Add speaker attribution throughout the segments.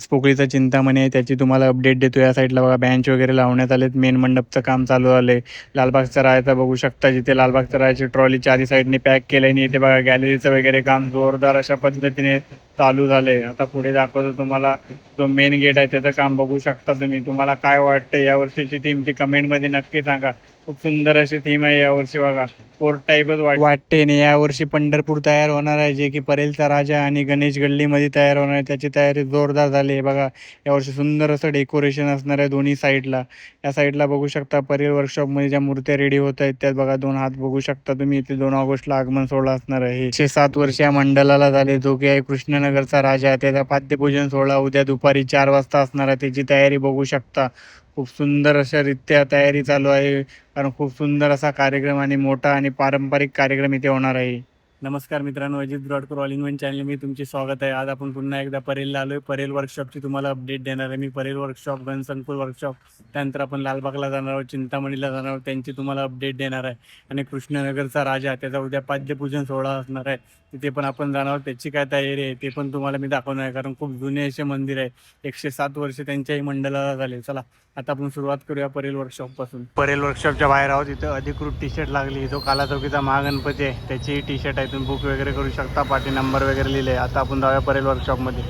Speaker 1: चिंचपोकळीचा चिंतामणी आहे त्याची तुम्हाला अपडेट देतो. या साईडला बघा बेंच वगैरे लावण्यात आलेत. मेन मंडपचं काम चालू झालंय. लालबागचा राहायचा बघू शकता, जिथे लालबागचा राहायची ट्रॉली चारी साईडने पॅक केली आणि इथे बघा गॅलरीचं वगैरे काम जोरदार अशा पद्धतीने चालू झालंय. आता पुढे दाखवतो तुम्हाला. जो मेन गेट आहे त्याचं काम बघू शकता तुम्ही. तुम्हाला काय वाटतं या वर्षीची थीम ती कमेंटमध्ये नक्की सांगा. खूप सुंदर अशी थीम आहे यावर्षी बघा. फोर्ट टाईपच वाटते. आणि यावर्षी पंढरपूर तयार होणार आहे, जे की परेलचा राजा आणि गणेश गल्लीमध्ये तयार होणार आहे. त्याची तयारी जोरदार झाली आहे बघा. यावर्षी सुंदर असं डेकोरेशन असणार आहे दोन्ही साईडला. या साईडला बघू शकता परेल वर्कशॉपमध्ये ज्या मूर्त्या रेडी होत आहेत त्यात बघा 2 हात बघू शकता तुम्ही. इथे 2 ऑगस्टला आगमन सोहळा असणार आहे. 107 वर्ष या मंडळाला झाले, जो की आहे कृष्णनगरचा राजा. त्याचा पाद्यपूजन सोहळा उद्या दुपारी 4 वाजता असणार आहे. त्याची तयारी बघू शकता. खूप सुंदर अशा रित्या तयारी चालू आहे, कारण खूप सुंदर असा कार्यक्रम आणि मोठा आणि पारंपरिक कार्यक्रम इथे होणार आहे. नमस्कार मित्रांनो, Ajit Brodkar all in one channel मी तुमचे स्वागत आहे. आज आपण पुन्हा एकदा परेलला आलोय. परेल वर्कशॉपची तुम्हाला अपडेट देणार आहे मी. परेल वर्कशॉप, गणसंकुल वर्कशॉप, त्यानंतर आपण लालबागला जाणार आहोत, चिंतामणीला जाणार आहोत, त्यांची तुम्हाला अपडेट देणार आहे. आणि कृष्णनगरचा राजा, त्याचा उद्या पाद्यपूजन सोहळा असणार आहे, तिथे पण आपण जाणार आहोत. त्याची काय तयारी आहे ते पण तुम्हाला मी दाखवणार आहे, कारण खूप जुने असे मंदिर आहे. 107 वर्ष त्यांच्याही मंडळाला झाले. चला आता आपण सुरुवात करूया परेल वर्कशॉप पासून. परेल वर्कशॉपच्या बाहेर आहोत. इथं अधिकृत टी शर्ट लागली, जो काला चौकीचा महागणपती आहे त्याची टी शर्ट आहे. तुम्ही बुक वगैरे करू शकता, पाठी नंबर वगैरे लिहिले. आता आपण जाऊया परेल वर्कशॉपमध्ये.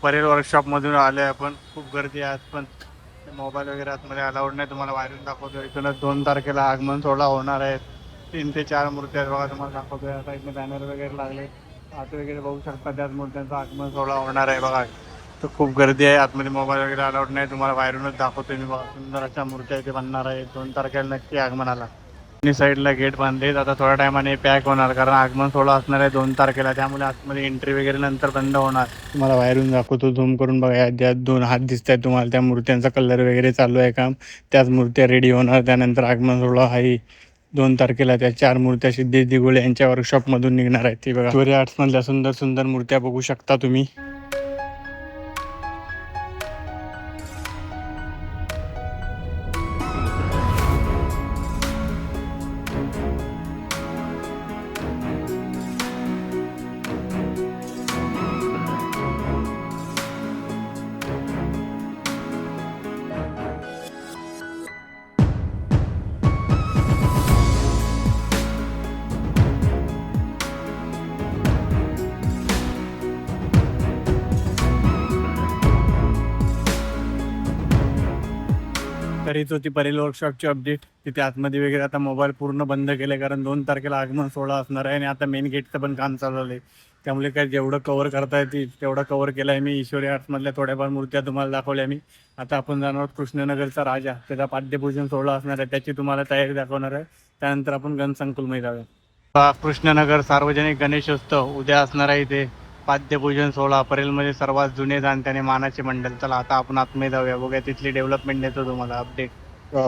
Speaker 1: परेल वर्कशॉपमधून आले आपण. खूप गर्दी आहे आज, पण मोबाईल वगैरे आतमध्ये अलाउड नाही. तुम्हाला बाहेरून दाखवतो. इथूनच 2 तारखेला आगमन सोहळा होणार आहे. 3 ते 4 मूर्त्या आहेत बघा, तुम्हाला दाखवतो. या साईडने बॅनर वगैरे लागले, आत वगैरे बघू शकता. त्याच मूर्त्यांचा आगमन सोहळा होणार आहे बघा. तर खूप गर्दी आहे, आतमध्ये मोबाईल वगैरे अलाउड नाही. तुम्हाला बाहेरूनच दाखवतोय मी बघा. सुंदर अशा मूर्त्या इथे बनणार आहे. 2 तारखेला नक्की आगमनाला. दोन्ही साईडला गेट बांधलेत. आता थोड्या टायमाने पॅक होणार, कारण आगमन सोहळा असणार आहे 2 तारखेला. त्यामुळे आतमध्ये एंट्री वगैरे नंतर बंद होणार. तुम्हाला बाहेरून दाखवतो, झूम करून बघा. ज्या 2 हात दिसत आहेत तुम्हाला, त्या मूर्त्यांचा कलर वगैरे चालू आहे काम. त्याच मूर्त्या रेडी होणार. त्यानंतर आगमन सोहळा आहे 2 तारखेला. त्या 4 मूर्त्या सिद्धेश दिगोळे यांच्या वर्कशॉपमधून निघणार आहेत. ती बघा शिवरी आर्ट्समधल्या सुंदर सुंदर मूर्त्या बघू शकता तुम्ही. तर हीच होती परेल वर्कशॉपची अपडेट. तिथे आतमध्ये वगैरे आता मोबाईल पूर्ण बंद केले, कारण 2 तारखेला आगमन सोहळा असणार आहे. आणि आता मेन गेटचं पण काम चालू आहे, त्यामुळे काय जेवढं कव्हर करता येतील तेवढं कव्हर केलं आहे मी. ईश्वरी आर्ट्समधल्या थोड्याफार मूर्त्या तुम्हाला दाखवल्या मी. आता आपण जाणार आहोत कृष्णनगरचा राजा, त्याचा पाद्यपूजन सोहळा असणार आहे, त्याची तुम्हाला तयारी दाखवणार आहे. त्यानंतर आपण गणसंकुलमध्ये जाऊया. कृष्णनगर सार्वजनिक गणेशोत्सव उद्या असणार आहे. इथे पाद्यपूजन सोहळा परेलमध्ये सर्वात जुने जाणत्याने मानाचे मंडळ. चला आता आपण आतमध्ये जाऊया, बघूया तिथली डेव्हलपमेंट देतो तुम्हाला अपडेट.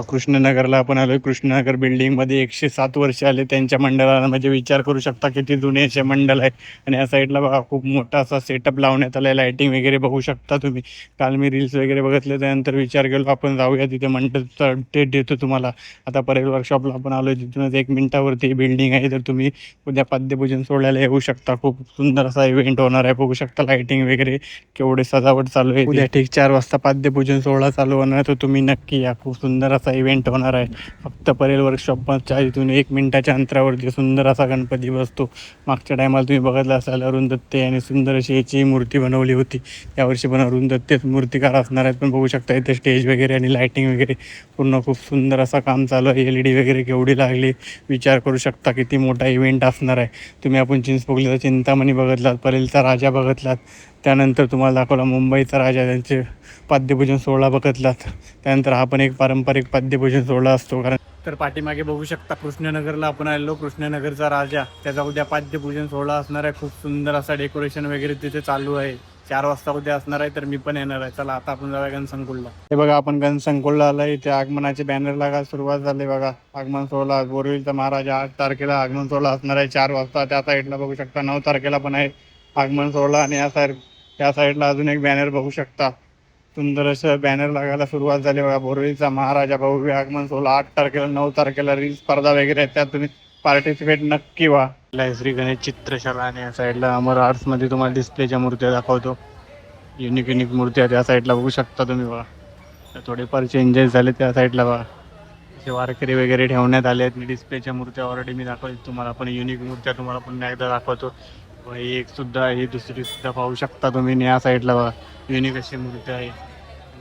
Speaker 1: कृष्णनगरला आपण आलोय. कृष्णनगर बिल्डिंगमध्ये 107 वर्ष आले त्यांच्या मंडळाला. म्हणजे विचार करू शकता किती जुने असे मंडळ आहे. आणि या साईडला बघा खूप मोठा असा सेटअप लावण्यात आला आहे, लाईटिंग वगैरे बघू शकता तुम्ही. काल मी रील्स वगैरे बघितले, त्यानंतर विचार केलो आपण जाऊया तिथे, मंडळाचा अपडेट देतो तुम्हाला. आता परेल वर्कशॉपला आपण आलोय, तिथूनच 1 मिनिटावरती बिल्डिंग आहे. तर तुम्ही उद्या पाद्यपूजन सोहळ्याला येऊ शकता. खूप सुंदर असा इव्हेंट होणार आहे, बघू शकता लाईटिंग वगैरे केवढे सजावट चालू आहे. उद्या ठीक 4 वाजता पाद्यपूजन सोहळा चालू होणार आहे, तर तुम्ही नक्की या. खूप सुंदर असा इव्हेंट होणार आहे. फक्त परेल वर्कशॉपच्या इथून 1 मिनिटाच्या अंतरावरती सुंदर असा गणपती बसतो. मागच्या टायमाला तुम्ही बघितलं असाल, अरुण दत्ते आणि सुंदर अशी याची मूर्ती बनवली होती. यावर्षी पण अरुण दत्तेच मूर्तिकार असणार आहेत. पण बघू शकता इथे स्टेज वगैरे आणि लाईटिंग वगैरे पूर्ण खूप सुंदर असा काम चालू आहे. LED वगैरे केवढी लागली, विचार करू शकता किती मोठा इव्हेंट असणार आहे. तुम्ही आपण चिंचपोकलीचा चिंतामणी बघितलात, परेलचा राजा बघितलात, त्यानंतर तुम्हाला दाखवला मुंबईचा राजा, त्यांचे पाद्यपूजन सोहळा बघितलात. त्यानंतर हा पण एक पारंपरिक पाद्यपूजन सोहळा असतो. कारण तर पाठीमागे बघू शकता कृष्णनगरला आपण आलो. कृष्णनगरचा राजा, त्याचा उद्या पाद्यपूजन सोहळा असणार आहे. खूप सुंदर असा डेकोरेशन वगैरे तिथे चालू आहे. 4 वाजता उद्या असणार आहे, तर मी पण येणार आहे. चला आता आपण जाऊया गणसंकुलला. हे बघा आपण गणसंकुलला आलोय. इथे आगमनाचे बॅनर लागा सुरुवात झाली बघा. आगमन सोहळा बोरिवलीचा महाराजा 8 तारखेला आगमन सोहळा असणार आहे 4 वाजता. त्या साईडला बघू शकता 9 तारखेला पण आहे आगमन सोहळा. आणि या साईडला अजून एक बॅनर बघू शकता. सुंदर असं बॅनर लागायला सुरुवात झाली बघा. बोरिवलीचा महाराजा भव्य आगमन सोहळा 8 तारखेला 9 तारखेला रील स्पर्धा वगैरे आहेत, त्यात तुम्ही पार्टिसिपेट नक्की व्हा. श्री गणेश चित्रशाला आणि या साईडला अमर आर्ट्समध्ये तुम्हाला डिस्प्लेच्या मूर्त्या दाखवतो. युनिक युनिक मूर्ती आहे त्या साईडला बघू शकता तुम्ही बघा. थोडेफार चेंजेस झाले त्या साईडला बघा. असे वारकरी वगैरे ठेवण्यात आले आहेत. डिस्प्लेच्या मूर्त्या ऑलरेडी मी दाखवली तुम्हाला, पण युनिक मूर्त्या तुम्हाला पुन्हा एकदा दाखवतो. ही एक सुद्धा, ही दुसरी सुद्धा पाहू शकता तुम्ही. या साईडला बघा युनिक अशी मूर्ती आहे.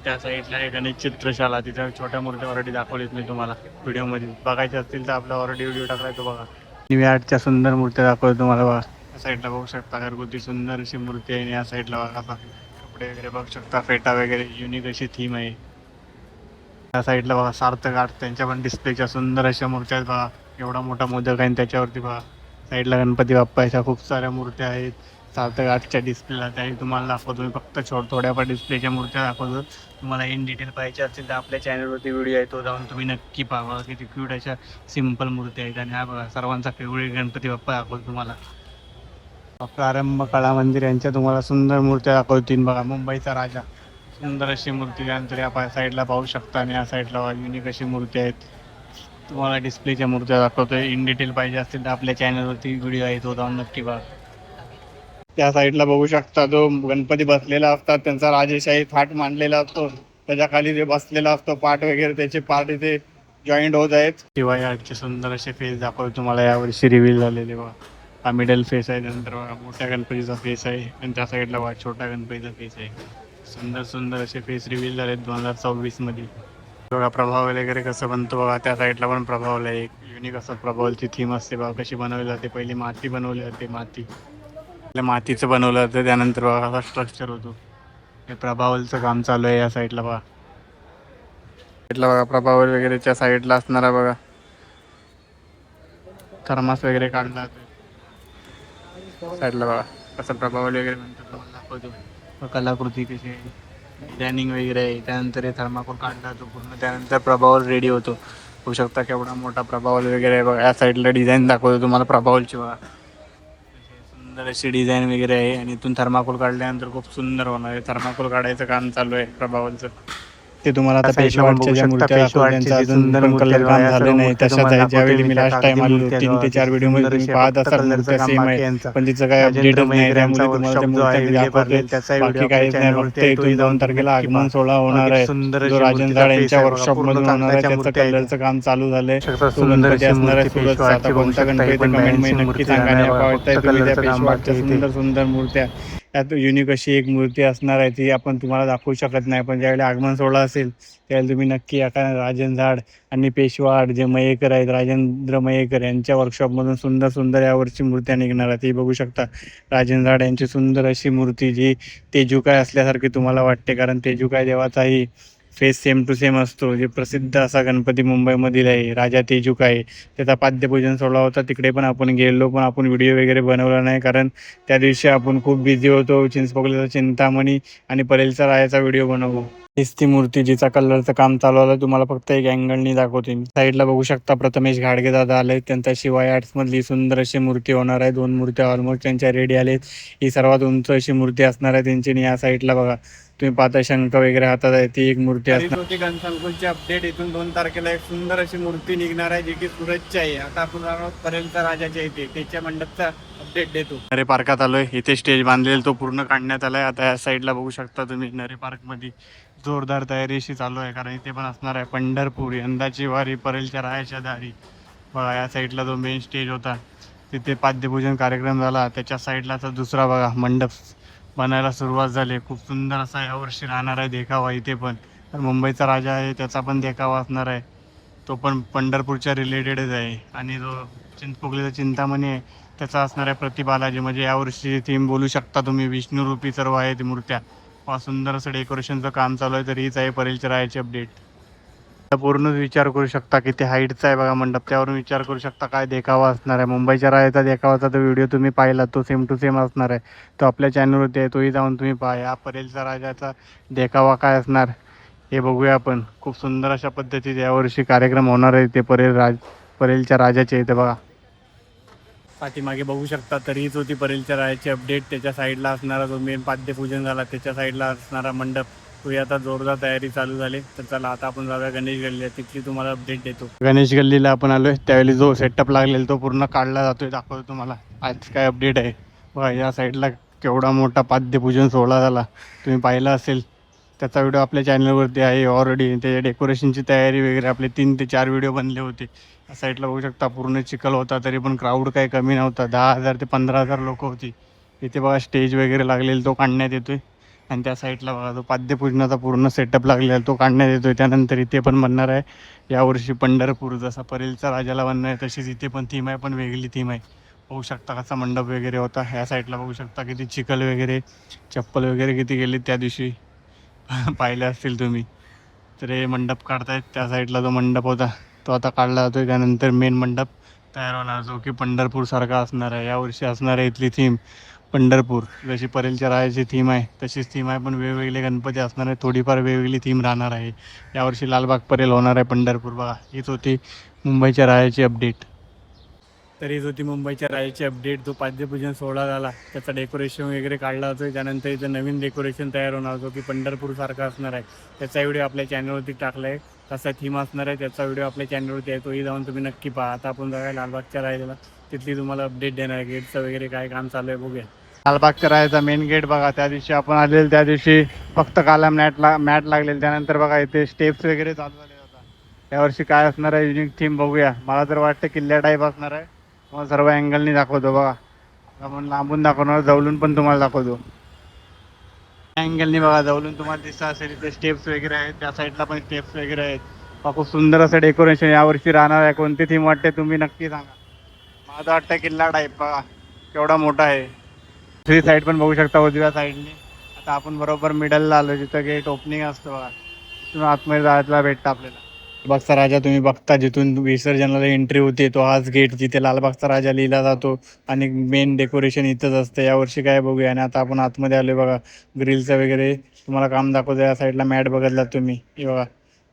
Speaker 1: त्या साईडला एक गणेश चित्रशाला, तिथं छोट्या मूर्त्या ऑलरेडी दाखवलीत मी तुम्हाला व्हिडिओमध्ये. बघायचे असतील तर आपला ऑलरेडी व्हिडिओ टाकलाय तो बघा. न्यू आर्टच्या सुंदर मूर्त्या दाखवतो तुम्हाला बघा. या साईडला बघू शकता घरगुती सुंदर अशी मूर्ती आहे. या साईडला बघा असा कपडे वगैरे बघू शकता, फेटा वगैरे युनिक अशी थीम आहे. त्या साईडला बघा सार्थक आर्ट, त्यांच्या पण डिस्प्लेच्या सुंदर अशा मूर्त्या आहेत बघा. एवढा मोठा मोदक आहे त्याच्यावरती बघा. साईडला गणपती बाप्पाच्या खूप साऱ्या मूर्त्या आहेत सार्थक आर्टच्या डिस्प्लेला. त्याही तुम्हाला दाखवतो मी. फक्त थोड्याफार डिस्प्लेच्या मूर्त्या दाखवतो. तुम्हाला इन डिटेल पाहिजे असेल तर आपल्या चॅनलवरती व्हिडिओ आहे, तो जाऊन तुम्ही नक्की पाहा. किती क्यूट अशा सिम्पल मूर्त्या आहेत. आणि हा बघा सर्वांचा फेवरेट गणपती बाप्पा दाखवतो तुम्हाला. प्रारंभ कला मंदिर यांच्या तुम्हाला सुंदर मूर्त्या दाखवतील बघा. मुंबईचा राजा, सुंदर अशी मूर्ती त्यानंतर या साईडला पाहू शकता. आणि या साईडला युनिक अशी मूर्ती आहेत. तुम्हाला डिस्प्लेच्या मूर्त्या दाखवतोय. इन डिटेल पाहिजे असतील तर आपल्या चॅनलवरती व्हिडिओ आहे, तो जाऊन नक्की बघा. त्या साईडला बघू शकता जो गणपती बसलेला असतात त्यांचा राजेशाही थाट मांडलेला असतो. त्याच्या खाली जे बसलेला असतो पाठ वगैरे, त्याचे पार्ट इथे जॉईंट होत आहेत. शिवाय आर्टचे सुंदर असे फेस दाखवतो तुम्हाला यावर्षी रिव्हील झालेले बघा. हा मिडल फेस आहे, नंतर बघा मोठ्या गणपतीचा फेस आहे, आणि त्या साईडला बघा छोट्या गणपतीचा फेस आहे. सुंदर सुंदर असे फेस रिव्हील झाले 2026 मध्ये. बघा प्रभाव वगैरे कसं बनतो बघा. त्या साईडला पण प्रभावला एक युनिक असं प्रभावलची थीम असते बघा. कशी बनवली जाते, पहिली माती बनवली जाते. मातीचं बनवलं जातं, त्यानंतर बघा असा स्ट्रक्चर होतो. हे प्रभावलचं काम चालू आहे या साईडला बघा. साईडला बघा प्रभावल वगैरेच्या साईडला असणारा बघा थर्मास वगैरे काढला जातो. साईडला बघा कसं प्रभावल वगैरे म्हणतात तुम्हाला दाखवतो. कलाकृती कशी आहे, डिझायनिंग वगैरे आहे. त्यानंतर हे थर्माकोल काढला जातो पूर्ण, त्यानंतर प्रभावल रेडी होतो. होऊ शकता केवढा मोठा प्रभावल वगैरे आहे बघा. या साईडला डिझाईन दाखवतो तुम्हाला प्रभावलची बघा. सुंदर अशी डिझाईन वगैरे आहे. आणि इथून थर्माकोल काढल्यानंतर खूप सुंदर होणार आहे. थर्माकोल काढायचं काम चालू आहे प्रभावलचं. ते तुम्हाला आता पेशवाटच्या ज्या मूर्त्या दाखवल्या त्यांचं अजून पण कलर काम झाले नाही, तशाच आहे. ज्यावेळी मी लास्ट टाइम आलो 3 ते 4 व्हिडिओ मध्ये तुम्ही पाहत असाल मूर्त्या सेम आहे, पण तिचं काही अपडेटच नाही. त्यामुळे तुम्हाला त्या मूर्त्या मी दाखवतोय, बाकी काहीच नाही. फक्त इथून 2 तारखेला आगमन सोहळा होणार आहे, जो राजन झाड यांच्या वर्कशॉप मधून होणार आहे. त्याचं कलरचं काम चालू झालंय. तो गणपती असणार आहे सुरतचा. आता कोणता गणपती कमेंट मध्ये नक्की सांगा. आणि आवडताय तुम्ही त्या पेशवाटच्या सुंदर सुंदर मूर्त्या. यात युनिक अशी एक मूर्ती असणार आहे, ती आपण तुम्हाला दाखवू शकत नाही. पण ज्यावेळी आगमन सोहळा असेल त्यावेळेला तुम्ही नक्की या. राजन झाड आणि पेशवा आर्ट जे मयेकर आहेत, राजेंद्र मयेकर यांच्या वर्कशॉपमधून सुंदर सुंदर यावर्षी मूर्त्या निघणार आहेत. ती बघू शकता राजन झाड यांची सुंदर अशी मूर्ती, जी तेजुकाय असल्यासारखी तुम्हाला वाटते, कारण तेजुकाय देवाचाही फेस सेम टू सेम असतो. जे प्रसिद्ध असा गणपती मुंबईमधील आहे राजा तेजुकाय, त्याचा पाद्यपूजन सोहळा होता. तिकडे पण आपण गेलो, पण आपण व्हिडिओ वगैरे बनवला नाही, कारण त्या दिवशी आपण खूप बिझी होतो. चिंचपोकलीचा चिंतामणी आणि परेलचा रायाचा व्हिडिओ बनवू. हीच ती मूर्ती जिचा कलरचं काम चालू आलं. तुम्हाला फक्त एक अँगलनी दाखवते. साईडला बघू शकता प्रथमेश घाडगे दादा आले, त्यांचा शिवाय आर्ट्स मधली सुंदर अशी मूर्ती होणार आहे. 2 मूर्त्या ऑलमोस्ट त्यांच्या रेडी आलेत. ही सर्वात उंच अशी मूर्ती असणार आहे त्यांची. आणि या साईडला बघा तुम्ही पाहता शंख वगैरे हातात आहे, ती एक मूर्ती असणार. गणसंकुलची अपडेट इथून 2 तारखेला एक सुंदर अशी मूर्ती निघणार आहे, जी की सुरतची आहे. आता आपण पर्यंत राजाच्या इथे त्याच्या मंडपचा अपडेट देतो. नरे पार्कात आलोय, इथे स्टेज बांधलेला तो पूर्ण काढण्यात आलाय. आता या साईडला बघू शकता तुम्ही नरे पार्क मध्ये जोरदार तयारी अशी चालू आहे, कारण इथे पण असणार आहे पंढरपूर यंदाची वारी परेलच्या रायाच्या दारी. बघा या साईडला जो मेन स्टेज होता तिथे पाद्यपूजन कार्यक्रम झाला, त्याच्या साईडला तर दुसरा बघा मंडप बनायला सुरुवात झाली. खूप सुंदर असा यावर्षी राहणार आहे देखावा इथे पण. तर मुंबईचा राजा आहे त्याचा पण देखावा असणार आहे, तो पण पंढरपूरच्या रिलेटेडच आहे. आणि जो चिंचपोकलीचा चिंतामणी आहे त्याचा असणार आहे प्रतिबालाजी. म्हणजे यावर्षी थीम बोलू शकता तुम्ही विष्णुरूपी सर्व आहे ती मूर्त्या. सुंदर असं डेकोरेशनचं काम चालू आहे. तर हीच आहे परेलच्या रायाची अपडेट. पूर्ण विचार करू शकता किती हाईटचा आहे बघा मंडप, त्यावरून विचार करू शकता काय देखावा असणार आहे. मुंबईच्या रायाचा देखावाचा तो व्हिडिओ तुम्ही पाहिला, तो सेम टू सेम असणार आहे. तो आपल्या चॅनलवरती आहे, तोही जाऊन तुम्ही पहा. या परेलच्या राजाचा देखावा काय असणार हे बघूया आपण. खूप सुंदर अशा पद्धतीचे यावर्षी कार्यक्रम होणार आहे ते परेलच्या राजाचे इथे बघा. पाठीमागे बघू शकता तर हीच होती परेलच्या रायाची अपडेट. त्याच्या साईडला असणारा जो मेन पाद्यपूजन झाला त्याच्या साईडला असणारा मंडप, तो आता जोरदार तयारी चालू झाली. तर चला आता आपण जाऊया गणेश गल्ली, तिथली तुम्हाला अपडेट देतो. गणेश गल्लीला आपण आलोय, त्यावेळी जो सेटअप लागलेला तो पूर्ण काढला जातोय, दाखवतो तुम्हाला आज काय अपडेट आहे. बघा या साईडला केवढा मोठा पाद्यपूजन सोहळा झाला, तुम्ही पाहिला असेल. त्याचा व्हिडिओ आपल्या चॅनलवरती आहे ऑलरेडी. त्याच्या डेकोरेशनची तयारी वगैरे आपले 3 ते 4 व्हिडिओ बनले होते. या साईडला बघू शकता पूर्ण चिखल होता, तरी पण क्राऊड काही कमी नव्हता. 10,000 ते 15,000 लोक होती. इथे बघा स्टेज वगैरे लागलेला तो काढण्यात येतोय. आणि त्या साईडला बघा तो पाद्यपूजनाचा पूर्ण सेटअप लागलेला तो काढण्यात येतोय. त्यानंतर इथे पण बनणार आहे यावर्षी पंढरपूर. जसा परेलचा राजाला बनणार आहे तशीच इथे पण थीम आहे, पण वेगळी थीम आहे. बघू शकता कसा मंडप वगैरे होता. ह्या साईडला बघू शकता किती चिखल वगैरे, चप्पल वगैरे किती गेली त्या दिवशी. पाहिले असतील तुम्ही. तर हे मंडप काढतायत. त्या साईडला जो मंडप होता तो आता काढला जातोय. त्यानंतर मेन मंडप तयार होणार, जो की पंढरपूरसारखा असणार आहे. यावर्षी असणार आहे इथली थीम पंढरपूर. जशी परेलच्या रायाची थीम आहे तशीच थीम आहे, पण वेगवेगळे गणपती असणार आहे. थोडीफार वेगवेगळी थीम राहणार आहे. यावर्षी लालबाग परेल होणार आहे पंढरपूर. बघा हीच होती मुंबईच्या रायाची अपडेट. तर हीच होती मुंबईच्या रायाची अपडेट. जो पाद्यपूजन सोहळा झाला त्याचा डेकोरेशन वगैरे काढला जातो. त्यानंतर इथं नवीन डेकोरेशन तयार होणार, जो की पंढरपूरसारखा असणार आहे. त्याचा व्हिडिओ आपल्या चॅनलवरती टाकला आहे. कसा थीम असणार आहे त्याचा व्हिडिओ आपल्या चॅनलवरती आहे, तोही जाऊन तुम्ही नक्की पहा. आता आपण जाऊया लालबागच्या रायाला, तिथली तुम्हाला अपडेट देणार आहे. गेटचं वगैरे काय काम चालू आहे बघूया. लालबागच्या रायाचा मेन गेट बघा. त्या दिवशी आपण आलेलो त्या दिवशी फक्त काला मॅट लागलेलं. त्यानंतर बघा इथे स्टेप्स वगैरे चालू झाले होता. यावर्षी काय असणार आहे युनिक थीम बघूया. मला तर वाटतं किल्ल्या टाईप असणार आहे. मग सर्व अँगलनी दाखवतो बघा. आपण लांबून दाखवणार, जवळून पण तुम्हाला दाखवतो. अँगलनी बघा, जवळून तुम्हाला दिसत असेल इथे स्टेप्स वगैरे आहेत. त्या साईडला पण स्टेप्स वगैरे आहेत. खूप सुंदर असं डेकोरेशन यावर्षी राहणार आहे. कोणती थीम वाटते तुम्ही नक्की सांगा. मला तर वाटतं किल्ला टाईप बघा केवढा मोठा आहे. दुसरी साईड पण बघू शकता उजव्या साईडने. आता आपण बरोबर मिडलला आलो, जिथं गेट ओपनिंग असतं बघा. तिथून आतमध्ये जायला भेटतं आपल्याला. लालबागचा राजा तुम्ही बघता, जिथून विसर्जनाला एंट्री होते तो हाच गेट, जिथे लालबागचा राजा लिहिला जातो. आणि मेन डेकोरेशन इथंच असतं. यावर्षी काय बघूया. आणि आता आपण आतमध्ये आलोय बघा. ग्रिलचं वगैरे तुम्हाला काम दाखवतो. या साईडला मॅट बघितला तुम्ही, हे बघा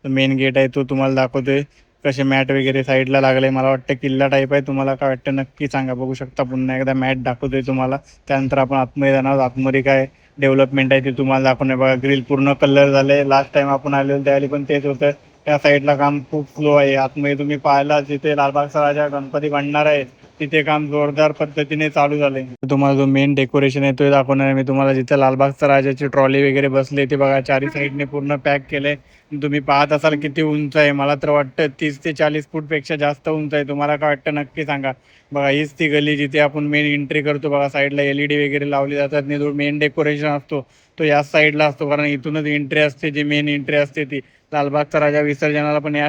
Speaker 1: मेन गेट आहे तो तुम्हाला दाखवतोय. कसे मॅट वगैरे साईडला लागले. मला वाटतं किल्ला टाईप आहे. तुम्हाला काय वाटतं नक्की सांगा. बघू शकता पुन्हा एकदा मॅट दाखवतोय तुम्हाला. त्यानंतर आपण आतमध्ये जाणार. आतमध्ये काय डेव्हलपमेंट आहे ते तुम्हाला दाखवणार. बघा ग्रिल पूर्ण कलर झाले. लास्ट टाइम आपण आलेलो त्यावेळी पण तेच होतं. त्या साईडला काम खूप स्लो आहे. आतमध्ये तुम्ही पाहायला जिथे लालबागचा राजा गणपती बनणार आहे तिथे काम जोरदार पद्धतीने चालू झाले. तुम्हाला जो मेन डेकोरेशन आहे तो दाखवणार आहे मी तुम्हाला. जिथे लालबागचा राजाची ट्रॉली वगैरे बसली ते बघा चारी साईडने पूर्ण पॅक केलंय. तुम्ही पाहत असाल किती उंच आहे. मला तर वाटतं 30 ते 40 फूटपेक्षा जास्त उंच आहे. तुम्हाला काय वाटतं नक्की सांगा. बघा हीच ती गली जिथे आपण मेन एंट्री करतो. बघा साईडला LED वगैरे लावली जातात. आणि जो मेन डेकोरेशन असतो तो याच साईडला असतो, कारण इथूनच एंट्री असते. जी मेन एंट्री असते ती लालबागचा राजा विसर्जनाला पण या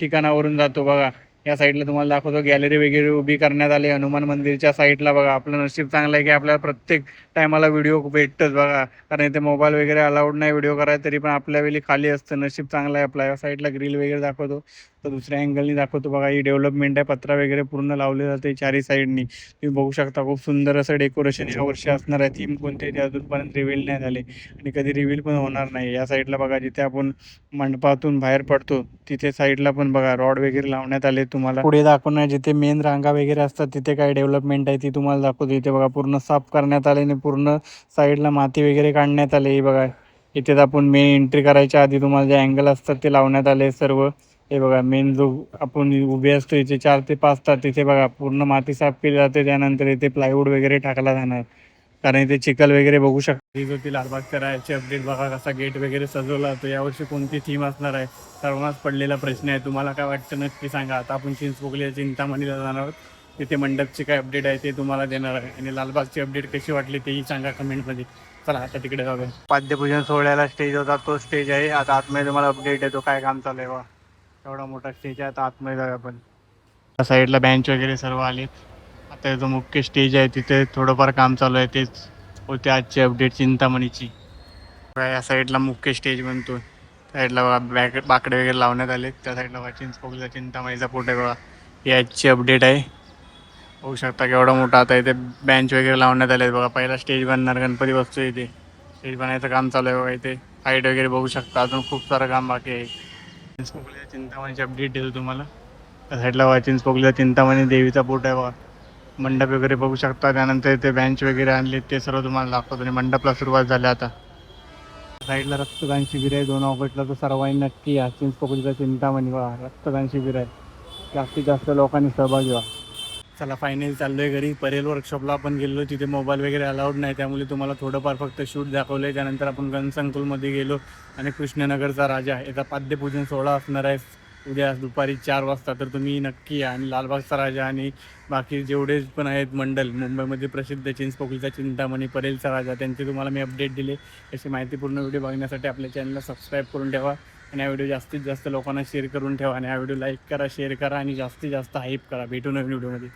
Speaker 1: ठिकाणावरून जातो. बघा या साईडला तुम्हाला दाखवतो गॅलरी वगैरे उभी करण्यात आली हनुमान मंदिरच्या साईडला. बघा आपलं नशीब चांगलं आहे की आपल्याला प्रत्येक टायमाला व्हिडिओ भेटतच बघा, कारण इथे मोबाईल वगैरे अलाउड नाही व्हिडिओ करायला. तरी पण आपल्या वेळी खाली असतं. नशीब चांगलं आहे आपल्या. या साईडला ग्रिल वगैरे दाखवतो, तर दुसऱ्या अँगलनी दाखवतो. बघा ही डेव्हलपमेंट आहे. पत्रा वगैरे पूर्ण लावले जाते चारी साईडनी. तुम्ही बघू शकता खूप सुंदर असं डेकोरेशन यावर्षी असणार आहे. थीम कोणते ते अजूनपर्यंत रिव्हील नाही झाले आणि कधी रिव्हील पण होणार नाही. या साईडला बघा जिथे आपण मंडपातून बाहेर पडतो तिथे साईडला पण बघा रॉड वगैरे लावण्यात आले. तुम्हाला पुढे दाखवणार जिथे मेन रांगा वगैरे असतात तिथे काय डेव्हलपमेंट आहे ती तुम्हाला दाखवतो. इथे बघा पूर्ण साफ करण्यात आले आणि पूर्ण साईडला माती वगैरे काढण्यात आले. हे बघा इथेच आपण मेन एंट्री करायच्या आधी तुम्हाला जे अँगल असतात ते लावण्यात आले सर्व. हे बघा मेन जो आपण उभे असतो इथे 4 ते 5 तास तिथे बघा पूर्ण माती साफ केली जाते. त्यानंतर इथे प्लायवूड वगैरे टाकला जाणार, कारण इथे चिखल वगैरे बघू शकता. ही होती लालबागच्या रायाची अपडेट. बघा कसा गेट वगैरे सजवला जातो. यावर्षी कोणती थीम असणार आहे सर्वांनाच पडलेला प्रश्न आहे. तुम्हाला काय वाटतं नक्की सांगा. आता आपण चिंचपोकलीच्या चिंतामणीला जाणार आहोत. तिथे मंडपची काय अपडेट आहे ते तुम्हाला देणार आहे. आणि लालबागची अपडेट कशी वाटली तेही सांगा कमेंटमध्ये. चला आता तिकडे जाऊया. पाद्यपूजन सोहळ्याला स्टेज होता तो स्टेज आहे. आता आतमध्ये तुम्हाला अपडेट देतो काय काम चालू आहे. बघा एवढा मोठा स्टेज आहे. आता आतमध्ये जाऊया आपण. त्या साईडला बेंच वगैरे सर्व आलेत. आता जो मुख्य स्टेज आहे तिथे थोडंफार काम चालू आहे. तेच होते आजची अपडेट चिंतामणीची. या साईडला मुख्य स्टेज बनतो. साईडला बघा बाकडे वगैरे लावण्यात आले. त्या साईडला बघा चिंचपोकलीचा चिंतामणीचा फोटो आहे. बघा ही आजची अपडेट आहे. होऊ शकता केवढा मोठा. आता इथे बेंच वगैरे लावण्यात आले. बघा पहिला स्टेज बनणार, गणपती बसतो इथे. स्टेज बनायचं काम चालू आहे. बघा इथे हाईट वगैरे बघू शकता. अजून खूप सारं काम बाकी आहे. चिंचपोकलीच्या चिंतामणीची अपडेट देतो तुम्हाला. त्या साईडला बघा चिंचपोकलीचा चिंतामणी देवीचा फोटो आहे. बघा मंडप वगैरे बघू शकता. त्यानंतर इथे बेंच वगैरे आणले ते सर्व तुम्हाला दाखवतो. आणि मंडपला सुरुवात झाली. आता साईडला रक्तदान शिबिर आहे 2 ऑगस्टला. तर सर्वांनी नक्की या चिंचपोकलीचा चिंतामणी बघा रक्तदान शिबिर आहे. जास्तीत जास्त लोकांनी सहभागी व्हा. चला फायनली चाललो आहे घरी. परेल वर्कशॉपला आपण गेलो, तिथे मोबाईल वगैरे अलाउड नाही, त्यामुळे तुम्हाला थोडंफार फक्त शूट दाखवलं आहे. त्यानंतर आपण गणसंकुलमध्ये गेलो आणि कृष्णनगरचा राजा याचा पाद्यपूजन सोहळा असणार आहे उद्या दुपारी 4 वाजता. तर तुम्ही नक्की या आणि लालबागचा राजा आणि बाकी जेवढे पण आहेत मंडळ मुंबईमध्ये प्रसिद्ध, चिंचपोकळीचा चिंतामणी, परेलचा राजा, त्यांचे तुम्हाला मी अपडेट दिले. अशी माहितीपूर्ण व्हिडिओ बघण्यासाठी आपल्या चॅनलला सबस्क्राईब करून ठेवा आणि हा व्हिडिओ जास्तीत जास्त लोकांना शेअर करून ठेवा आणि हा व्हिडिओ लाईक करा, शेअर करा आणि जास्तीत जास्त हाईप करा. भेटू नवीन व्हिडिओमध्ये.